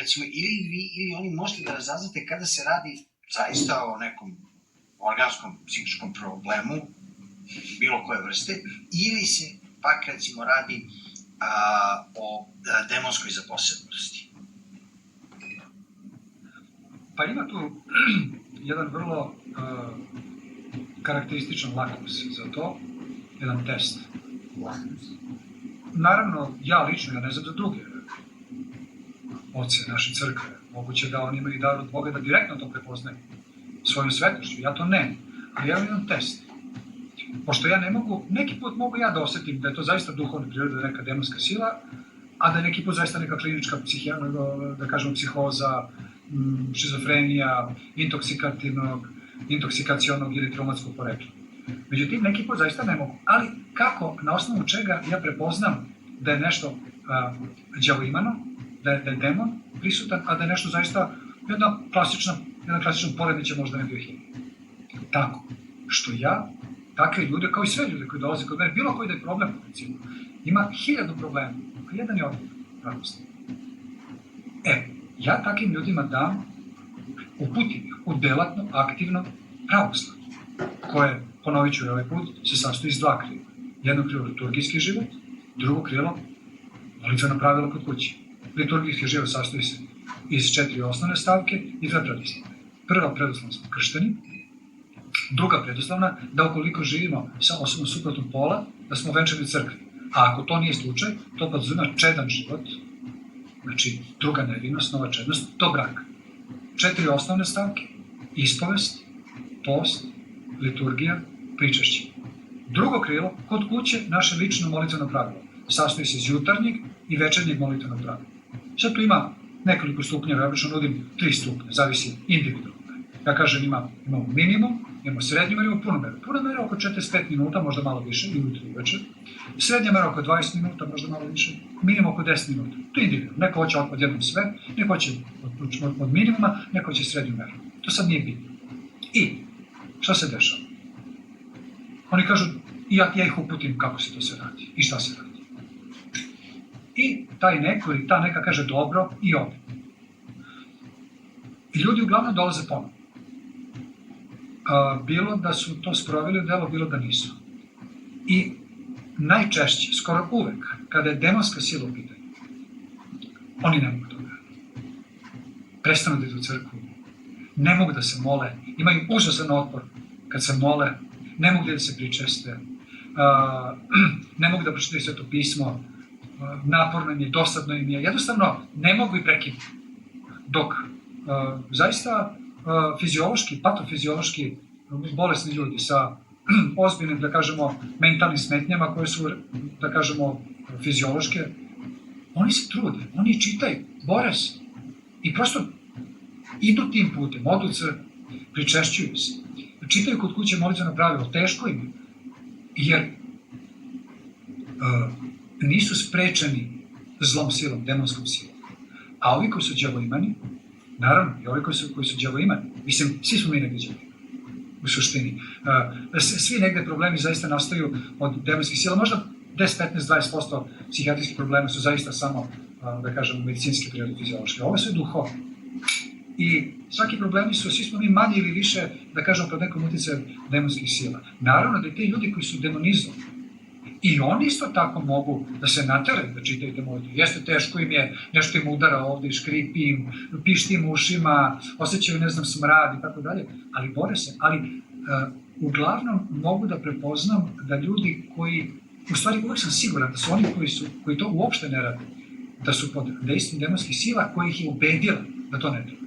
recimo, ili oni možete da razaznate kada se radi zaista o nekom organskom, psihičkom problemu, bilo koje vrste, ili se pak, recimo, radi o demonskoj zaposednosti. Pa ima tu jedan vrlo karakterističan lakmus za to, jedan test. Naravno, ja lično, ja ne znam za druge oce naše crkve, moguće da oni imaju dar od Boga da direktno to prepoznaju svojom svetošću, ja to ne, ali ja imam test. Pošto ja ne mogu, neki put mogu ja da osetim da je to zaista duhovna priroda, neka demonska sila, a da je neki put zaista neka klinička da kažemo psihoza, šizofrenija, intoksikacionog ili traumatskog porekla. Međutim, neki put zaista ne mogu. Ali kako, na osnovu čega ja prepoznam da je nešto đavoimano, da je demon prisutan, a da je nešto zaista jedan klasičan poremećaj možda na biohemiji. Tako, što ja takve ljude, kao i sve ljude koji dolaze kod mene, bilo koji da je problem, recimo, ima 1000 problema, a jedan je odgovor, pravoslavni. Ja takvim ljudima uputim ih u delatno, aktivno pravoslavlje, koje, ponovit ću ovaj put, se sastoji iz 2 krila. Jedno krilo liturgijski život, drugo krilo molitveno pravilo kod kuće. Liturgijski život sastoji se iz 4 osnovne stavke i 2 predoslovne. Prva predoslovna smo kršteni, druga predoslovna da ukoliko živimo sa osobom suprotnog pola, da smo venčani u crkvi. A ako to nije slučaj, to podrazumeva čedan život, znači druga nevinost, nova čednost, do braka. 4 osnovne stavke, ispovest, post, liturgija, pričešće. Drugo krilo, kod kuće, naše lično molitveno pravilo. Sastoji se iz jutarnjeg i večernjeg molitvenog pravila. Sad tu ima nekoliko stupnjeva, ja obično nudim 3 stupnje, zavisi individualno. Ja kažem imamo minimum, imamo srednju meru, imamo punu meru. Puna mera oko 45 minuta, možda malo više, i ujutro i večer. Srednja mera oko 20 minuta, možda malo više. Minimum oko 10 minuta. To je individualno. Neko hoće odjednom sve, neko hoće od minimuma, neko hoće srednju meru. To sad nije bitno. I šta se dešava? Oni kažu, ja ih uputim kako se to sve radi i šta se radi. I taj neko ili ta neka kaže dobro i ode. I ljudi uglavnom dolaze ponovno. Bilo da su to sproveli u delo, bilo da nisu. I najčešće, skoro uvek, kada je demonska sila u pitanju, oni ne mogu toga. Prestanu da idu u crkvu, ne mogu da se mole, imaju užasan otpor kad se mole, ne mogu da se pričeste, ne mogu da pročitaju Sveto pismo, naporno im je, dosadno im je, jednostavno ne mogu i prekinuti. Dok zaista fiziološki, patofiziološki bolesni ljudi sa ozbiljnim, da kažemo, mentalnim smetnjama koje su, da kažemo, fiziološke, oni se trude, oni čitaju, bore se i prosto idu tim putem, odu u crkvu, pričešćuju se, čitaju kod kuće molitveno pravilo, teško im je, jer nisu sprečeni zlom silom, demonskom silom. A ovi koji su đavoimani, naravno, i ovi koji su đavoimani, mislim, svi smo mi negdje đavoimani, u suštini. Svi negde problemi zaista nastaju od demonskih sila, možda 10, 15, 20% psihijatrijskih problema su zaista samo, da kažemo, medicinske prirode, fiziološke. Ovo su duhovne. I svaki problemi su, svi smo mi manje ili više, da kažemo, pod nekom utjecajem demonskih sila. Naravno da i te ljudi koji su demonizovani, i oni isto tako mogu da se nateraju da čitaju te molitve. Jeste, teško im je, nešto im udara ovde, škripi im, pišti im ušima, osjećaju, ne znam, smrad i tako dalje, ali bore se. Ali uglavnom mogu da prepoznam da ljudi koji, u stvari uvek sam siguran da su oni koji to uopšte ne rade, da su pod dejstvom demonskih sila koji ih je ubedila da to ne treba.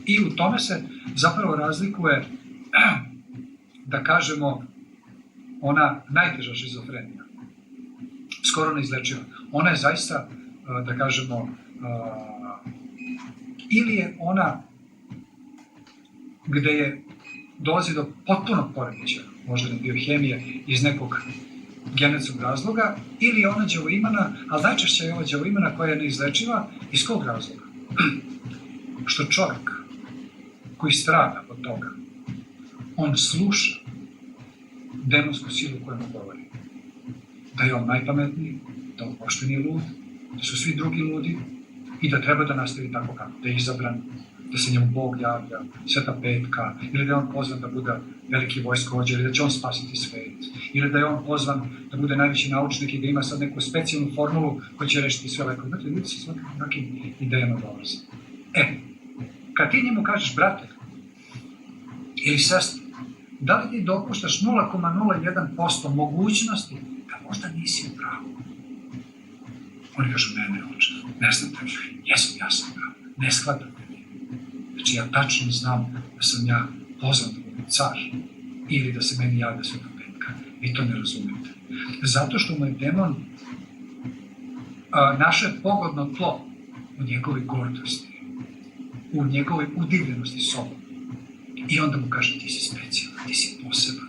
I u tome se zapravo razlikuje, da kažemo, ona najteža šizofrenija, skoro neizlečiva. Ona je zaista, da kažemo, ili je ona gde je dolazi do potpunog poremećaja, možda ne biohemije, iz nekog genetskog razloga, ili je ona đavoimana, ali najčešće je ova đavoimana koja je neizlečiva, iz kog razloga? Što čovjek koji strada od toga, on sluša demonsku silu koja mu govori. Da je on najpametniji, da on uopšte nije lud, da su svi drugi ludi i da treba da nastavi tako kako, da je izabran, da se njemu Bog javlja, Sveta Petka, ili da je on pozvan da bude veliki vojskovođa, ili da će on spasiti svet, ili da je on pozvan da bude najveći naučnik i da ima sad neku specijalnu formulu koja će rešiti sve lekove. Dakle, ljudi se svakim idejama dolaze. Kad ti njemu kažeš, brate, ili sestra, da li ti dopuštaš 0,01% mogućnosti da možda nisi u pravu? Oni kažu, ne, oče, ne znam te, ja sam prav, ne shvatam te. Znači, ja tačno znam da sam ja pozvan da budem car ili da se meni javlja Sveta Petka. Vi to ne razumete. Zato što mu je demon naše pogodno tlo u njegovoj gordosti, u njegovoj udivljenosti sobom. I onda mu kaže, ti si specijalan, ti si poseban.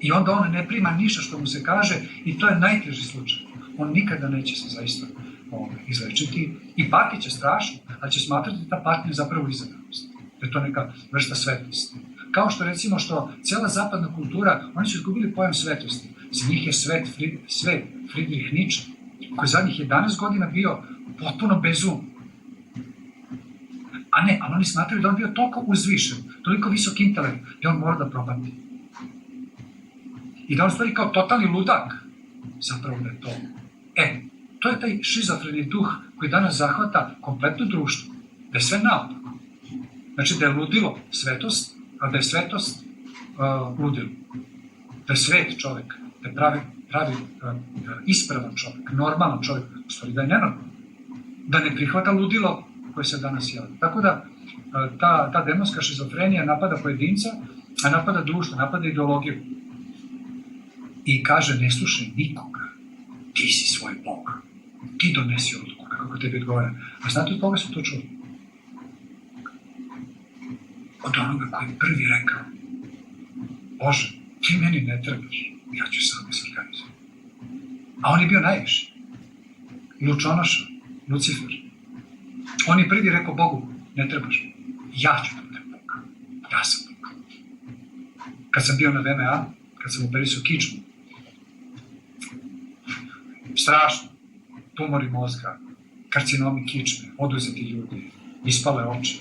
I onda on ne prima ništa što mu se kaže i to je najteži slučaj. On nikada neće se zaista izlečiti i patit će strašno, ali će smatrati da ta patnja je zapravo izabranost. Da je to neka vrsta svetosti. Kao što recimo što cijela zapadna kultura, oni su izgubili pojam svetosti. Za njih je svet Friedrich Nietzsche, koji zadnjih 11 godina bio potpuno bezum. Ali oni smatraju da on bio toliko uzvišen, toliko visok intelekt, da on mora da propati. I da on stvari kao totalni ludak, zapravo da je to. To je taj šizofreni duh koji danas zahvata kompletno društvo, da je sve naopako. Znači da je ludilo svetost, a da je svetost ludilo. Da je svet čovjek, da je pravi ispravan čovjek, normalan čovjek, u stvari da je nenormalan. Da ne prihvata ludilo koje se danas javlja. Tako da ta demonska šizofrenija napada pojedinca, a napada društvo, napada ideologiju. I kaže, ne slušaj nikoga, ti si svoj Bog, ti donesi odluku kako tebi odgovara. A znate od koga su to čuli? Od onoga koji je prvi rekao, Bože, ti meni ne trebaš, ja ću sam da se organizujem. A on je bio najviši. Lučonoša, Lucifer. On je prvi rekao Bogu, ne trebaš, ja ću da budem Bog, ja sam Bog. Kad sam bio na VMA, kad sam operisao kičmu, strašno, tumori mozga, karcinomi kičme, oduzeti ljudi, ispale oči,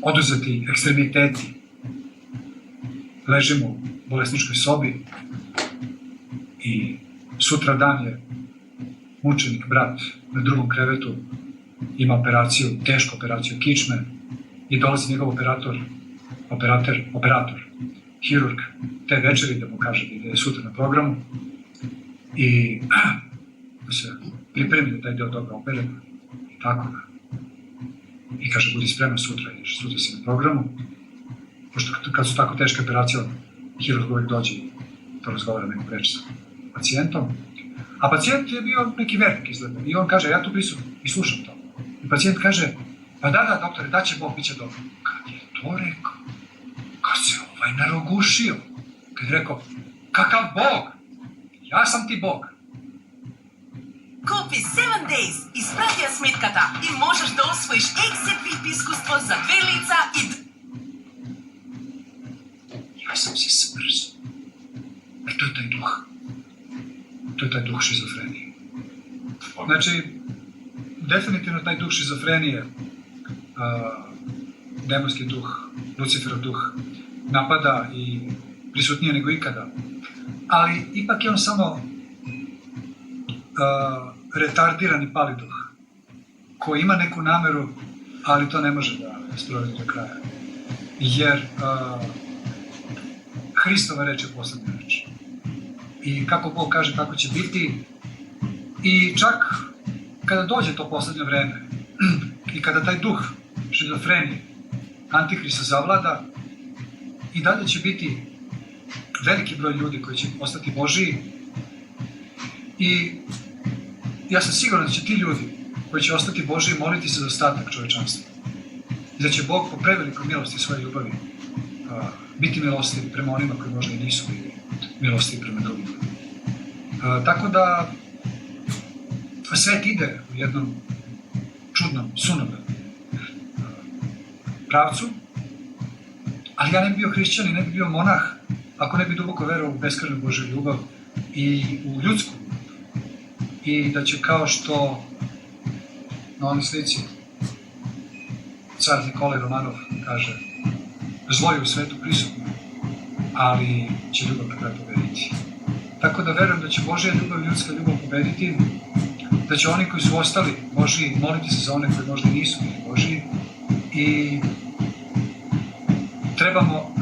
oduzeti ekstremiteti, ležimo u bolesničkoj sobi i sutra dan je mučenik, brat, na drugom krevetu, ima operaciju, tešku operaciju kičme i dolazi njegov operator, hirurg, te večeri da mu kaže da je sutra na programu i da se pripremi da taj deo toga opere i tako da. I kaže, budi spreman sutra, jer sutra si na programu, pošto kad su tako teške operacije, hirurg uvijek dođe i to razgovara neku reč sa pacijentom. A pacijent je bio neki vernik izgleda i on kaže, ja tu prisutam i slušam to. I pacijent kaže, pa da, doktore, da će Bog, bit će dobro. Kad je to rekao, kad se narogušio, kad je rekao, kakav Bog, ja sam ti Bog. Kupi 7 Days iz Pratija Smitkata i možeš da osvojiš XZP iskustvo za 2 lica i... Ja sam si smrzo. To je taj duh. To je taj duh šizofrenije. Znači, definitivno taj duh šizofrenije, demonski duh, Luciferov duh, napada i prisutnije nego ikada. Ali ipak je on samo retardirani pali duh, koji ima neku nameru, ali to ne može da sprovede do kraja. Jer Hristova reč je poslednja reč. I kako Bog kaže, tako će biti. I čak kada dođe to poslednje vreme i kada taj duh šizofrenije, Antihrista zavlada, i dalje će biti veliki broj ljudi koji će postati Božiji. I ja sam siguran da će ti ljudi koji će ostati Božiji moliti se za ostatak čovečanstva. I da će Bog po prevelikoj milosti svoje ljubavi biti milostiv prema onima koji možda i nisu bili milostiv prema drugima. Tako da svet ide u jednom čudnom, sunobnom pravcu, ali ja ne bi bio hrišćan i ne bi bio monah ako ne bi duboko verovao u beskrajnu Božju ljubav i u ljudsku ljubav. I da će kao što na onoj slici car Nikolaj Romanov kaže, zlo je u svetu prisutno, ali će ljubav na kraju pobediti. Tako da verujem da će Božja ljubav i ljudska ljubav pobediti, da će oni koji su ostali Božji moliti se za one koji možda nisu bili Božji i trebamo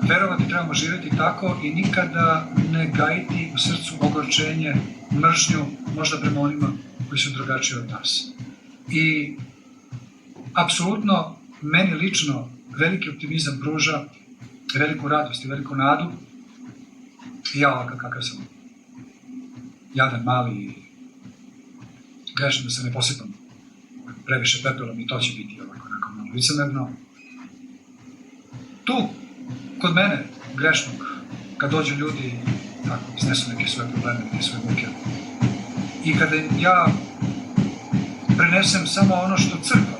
verovati, trebamo živjeti tako i nikada ne gajiti u srcu ogorčenje, mržnju, možda prema onima koji su drugačiji od nas. I apsolutno meni lično veliki optimizam pruža, veliku radost i veliku nadu. I ja ovakav kakav sam, jadan, mali i grešim da se ne posipam previše pepelom i to će biti ovako malo licemerno. Tu, kod mene, grešnog, kad dođu ljudi tako, iznesu neke svoje probleme, neke svoje muke, i kada ja prenesem samo ono što crkva,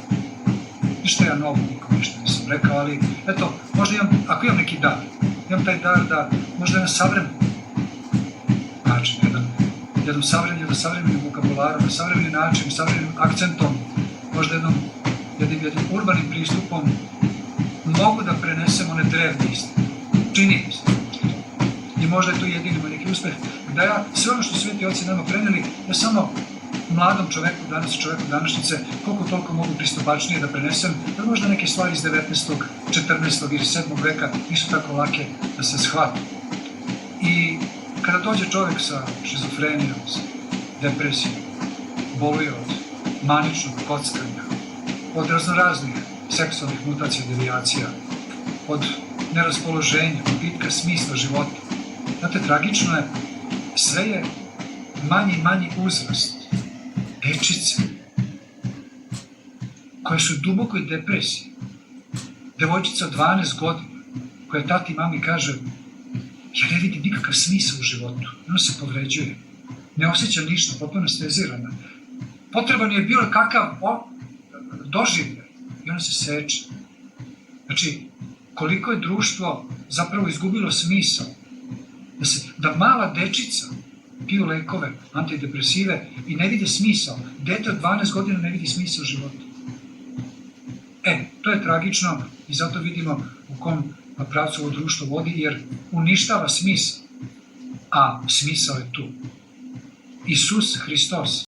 ništa ja novo nikom ništa nisam rekao, ali eto, možda imam, ako imam neki dar, imam taj dar da možda na savremen način, jednom savremenim vokabularom, na savremeni način, savremenim akcentom, možda jednim urbanim pristupom mogu da prenesem one drevne istine. Čini mi se. I možda je to jedini moj neki uspeh, da ja sve ono što sveti oci nama preneli, ja samo mladom čoveku danas, čoveku današnjice, koliko toliko mogu pristupačnije da prenesem, da možda neke stvari iz 19. 14. ili 7. veka nisu tako lake da se shvate. I kada dođe čovjek sa šizofrenijom, sa depresijom, boluje od maničnog kockanja, od raznoraznih seksualnih mutacija i devijacija, od neraspoloženja, gubitka smisla života. Znate, tragično je, sve je manji i manji uzrast dečice koje su u dubokoj depresiji. Devojčica od 12 godina koja tati i mami kaže, ja ne vidim nikakav smisao u životu, ona se povređuje, ne osjeća ništa, potpuno stezirana. Potreban je bilo kakav doživljaj i ona se seče. Znači, koliko je društvo zapravo izgubilo smisao da mala dečica piju lekove, antidepresive i ne vide smisao. Dete od 12 godina ne vidi smisao života. To je tragično i zato vidimo u kom pravcu ovo društvo vodi, jer uništava smisao. A smisao je tu. Isus Hristos